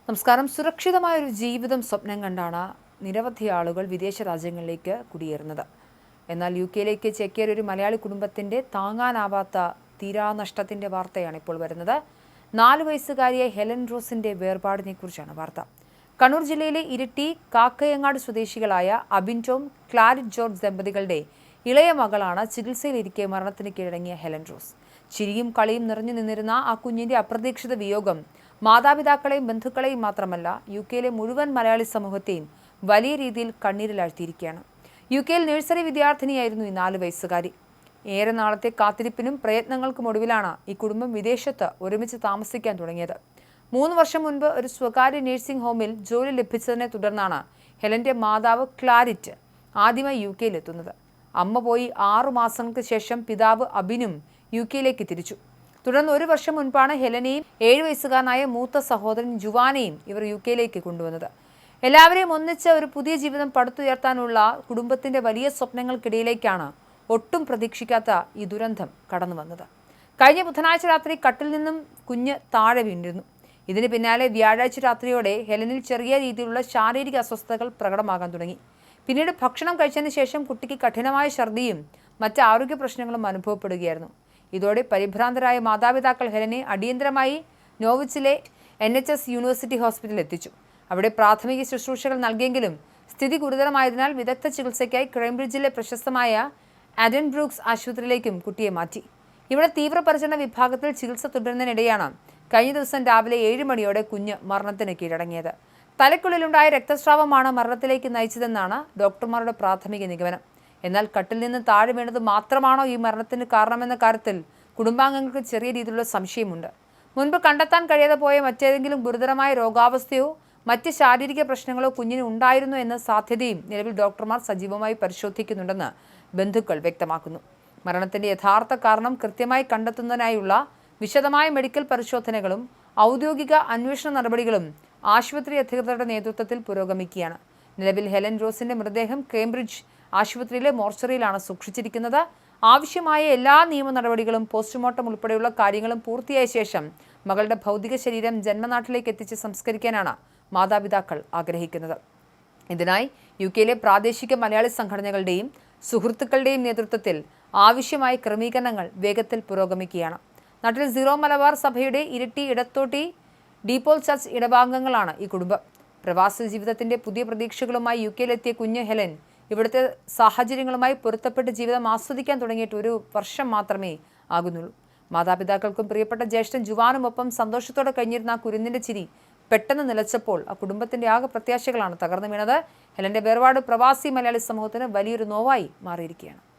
നമസ്കാരം. സുരക്ഷിതമായ ഒരു ജീവിതം സ്വപ്നം കണ്ടാണ് നിരവധി ആളുകൾ വിദേശ രാജ്യങ്ങളിലേക്ക് കുടിയേറുന്നത്. എന്നാൽ യുകെയിലേക്ക് ചേക്കേറിയ ഒരു മലയാളി കുടുംബത്തിന്റെ താങ്ങാനാവാത്ത തീരാനഷ്ടത്തിന്റെ വാർത്തയാണ് ഇപ്പോൾ വരുന്നത്. 4 വയസ്സുകാരിയായ ഹെലൻ റോസിന്റെ വേർപാടിനെ കുറിച്ചാണ് വാർത്ത. കണ്ണൂർ ജില്ലയിലെ ഇരിട്ടി കാക്കയങ്ങാട് സ്വദേശികളായ അബിൻ ടോം, ക്ലാരിറ്റ് ജോർജ് ദമ്പതികളുടെ ഇളയ മകളാണ് ചികിത്സയിലിരിക്കെ മരണത്തിന് കീഴടങ്ങിയ ഹെലൻ റോസ്. ചിരിയും കളിയും നിറഞ്ഞു നിന്നിരുന്ന ആ കുഞ്ഞിന്റെ അപ്രതീക്ഷിത വിയോഗം മാതാപിതാക്കളെയും ബന്ധുക്കളെയും മാത്രമല്ല യുകെയിലെ മുഴുവൻ മലയാളി സമൂഹത്തെയും വലിയ രീതിയിൽ കണ്ണീരിലാഴ്ത്തിയിരിക്കുകയാണ്. യുകെയിൽ നഴ്സറി വിദ്യാർത്ഥിനിയായിരുന്നു ഈ 4 വയസ്സുകാരി. ഏറെ നാളത്തെ കാത്തിരിപ്പിനും പ്രയത്നങ്ങൾക്കും ഒടുവിലാണ് ഈ കുടുംബം വിദേശത്ത് ഒരുമിച്ച് താമസിക്കാൻ തുടങ്ങിയത്. 3 വർഷം മുൻപ് ഒരു സ്വകാര്യ നഴ്സിംഗ് ഹോമിൽ ജോലി ലഭിച്ചതിനെ തുടർന്നാണ് ഹെലന്റെ മാതാവ് ക്ലാരിറ്റ് ആദ്യമായി യുകെയിലെത്തുന്നത്. അമ്മ പോയി 6 മാസങ്ങൾക്ക് ശേഷം പിതാവ് അബിനും യുകെയിലേക്ക് തിരിച്ചു. തുടർന്ന് 1 വർഷം മുൻപാണ് ഹെലനെയും 7 വയസ്സുകാരനായ മൂത്ത സഹോദരൻ ജുവാനെയും ഇവർ യുകെയിലേക്ക് കൊണ്ടുവന്നത്. എല്ലാവരെയും ഒന്നിച്ച് ഒരു പുതിയ ജീവിതം പടുത്തുയർത്താനുള്ള കുടുംബത്തിന്റെ വലിയ സ്വപ്നങ്ങൾക്കിടയിലേക്കാണ് ഒട്ടും പ്രതീക്ഷിക്കാത്ത ഈ ദുരന്തം കടന്നു വന്നത്. കഴിഞ്ഞ ബുധനാഴ്ച രാത്രി കട്ടിൽ നിന്നും കുഞ്ഞ് താഴെ വീണിരുന്നു. ഇതിന് പിന്നാലെ വ്യാഴാഴ്ച രാത്രിയോടെ ഹെലനിൽ ചെറിയ രീതിയിലുള്ള ശാരീരിക അസ്വസ്ഥതകൾ പ്രകടമാകാൻ തുടങ്ങി. പിന്നീട് ഭക്ഷണം കഴിച്ചതിന് ശേഷം കുട്ടിക്ക് കഠിനമായ ഛർദിയും മറ്റ് ആരോഗ്യ പ്രശ്നങ്ങളും അനുഭവപ്പെടുകയായിരുന്നു. ഇതോടെ പരിഭ്രാന്തരായ മാതാപിതാക്കൾ ഹെലനെ അടിയന്തരമായി നോവിച്ചിലെ NHS യൂണിവേഴ്സിറ്റി ഹോസ്പിറ്റലിൽ എത്തിച്ചു. അവിടെ പ്രാഥമിക ശുശ്രൂഷകൾ നൽകിയെങ്കിലും സ്ഥിതി ഗുരുതരമായതിനാൽ വിദഗ്ധ ചികിത്സയ്ക്കായി കേംബ്രിഡ്ജിലെ പ്രശസ്തമായ ആഡൻ ബ്രൂക്സ് ആശുപത്രിയിലേക്കും കുട്ടിയെ മാറ്റി. ഇവിടെ തീവ്രപരിചരണ വിഭാഗത്തിൽ ചികിത്സ തുടരുന്നതിനിടെയാണ് കഴിഞ്ഞ ദിവസം രാവിലെ 7 മണിയോടെ കുഞ്ഞ് മരണത്തിന് കീഴടങ്ങിയത്. തലയ്ക്കുള്ളിലുണ്ടായ രക്തസ്രാവമാണ് മരണത്തിലേക്ക് നയിച്ചതെന്നാണ് ഡോക്ടർമാരുടെ പ്രാഥമിക നിഗമനം. എന്നാൽ കട്ടിൽ നിന്ന് താഴെ വീണത് മാത്രമാണോ ഈ മരണത്തിന് കാരണമെന്ന കാര്യത്തിൽ കുടുംബാംഗങ്ങൾക്ക് ചെറിയ രീതിയിലുള്ള സംശയമുണ്ട്. മുൻപ് കണ്ടെത്താൻ കഴിയാതെ പോയ മറ്റേതെങ്കിലും ഗുരുതരമായ രോഗാവസ്ഥയോ മറ്റ് ശാരീരിക പ്രശ്നങ്ങളോ കുഞ്ഞിന് ഉണ്ടായിരുന്നു എന്ന സാധ്യതയും നിലവിൽ ഡോക്ടർമാർ സജീവമായി പരിശോധിക്കുന്നുണ്ടെന്ന് ബന്ധുക്കൾ വ്യക്തമാക്കുന്നു. മരണത്തിന്റെ യഥാർത്ഥ കാരണം കൃത്യമായി കണ്ടെത്തുന്നതിനായുള്ള വിശദമായ മെഡിക്കൽ പരിശോധനകളും ഔദ്യോഗിക അന്വേഷണ നടപടികളും ആശുപത്രി അധികൃതരുടെ നേതൃത്വത്തിൽ പുരോഗമിക്കുകയാണ്. നിലവിൽ ഹെലൻ റോസിന്റെ മൃതദേഹം കേംബ്രിഡ്ജ് ആശുപത്രിയിലെ മോർച്ചറിയിലാണ് സൂക്ഷിച്ചിരിക്കുന്നത്. ആവശ്യമായ എല്ലാ നിയമ നടപടികളും പോസ്റ്റ്മോർട്ടം ഉൾപ്പെടെയുള്ള കാര്യങ്ങളും പൂർത്തിയായ ശേഷം മകളുടെ ഭൗതിക ശരീരം ജന്മനാട്ടിലേക്ക് എത്തിച്ച് സംസ്കരിക്കാനാണ് മാതാപിതാക്കൾ ആഗ്രഹിക്കുന്നത്. ഇതിനായി യുകെയിലെ പ്രാദേശിക മലയാളി സംഘടനകളുടെയും സുഹൃത്തുക്കളുടെയും നേതൃത്വത്തിൽ ആവശ്യമായ ക്രമീകരണങ്ങൾ വേഗത്തിൽ പുരോഗമിക്കുകയാണ്. നാട്ടിൽ സീറോ മലബാർ സഭയുടെ ഇരിട്ടി ഇടത്തോട്ടി ഡീപോൾ ചർച്ച് ഇടഭാംഗങ്ങളാണ് ഈ കുടുംബം. പ്രവാസി ജീവിതത്തിന്റെ പുതിയ പ്രതീക്ഷകളുമായി യുകെയിലെത്തിയ കുഞ്ഞ് ഹെലൻ ഇവിടുത്തെ സാഹചര്യങ്ങളുമായി പൊരുത്തപ്പെട്ട് ജീവിതം ആസ്വദിക്കാൻ തുടങ്ങിയിട്ട് 1 വർഷം മാത്രമേ ആകുന്നുള്ളൂ. മാതാപിതാക്കൾക്കും പ്രിയപ്പെട്ട ജ്യേഷ്ഠൻ ജുവാനുമൊപ്പം സന്തോഷത്തോടെ കഴിഞ്ഞിരുന്ന ആ കുരുന്നിന്റെ ചിരി പെട്ടെന്ന് നിലച്ചപ്പോൾ ആ കുടുംബത്തിന്റെ ആകെ പ്രത്യാശകളാണ് തകർന്നു വീണത്. ഹെലന്റെ വേർപാട് പ്രവാസി മലയാളി സമൂഹത്തിന് വലിയൊരു നോവായി മാറിയിരിക്കുകയാണ്.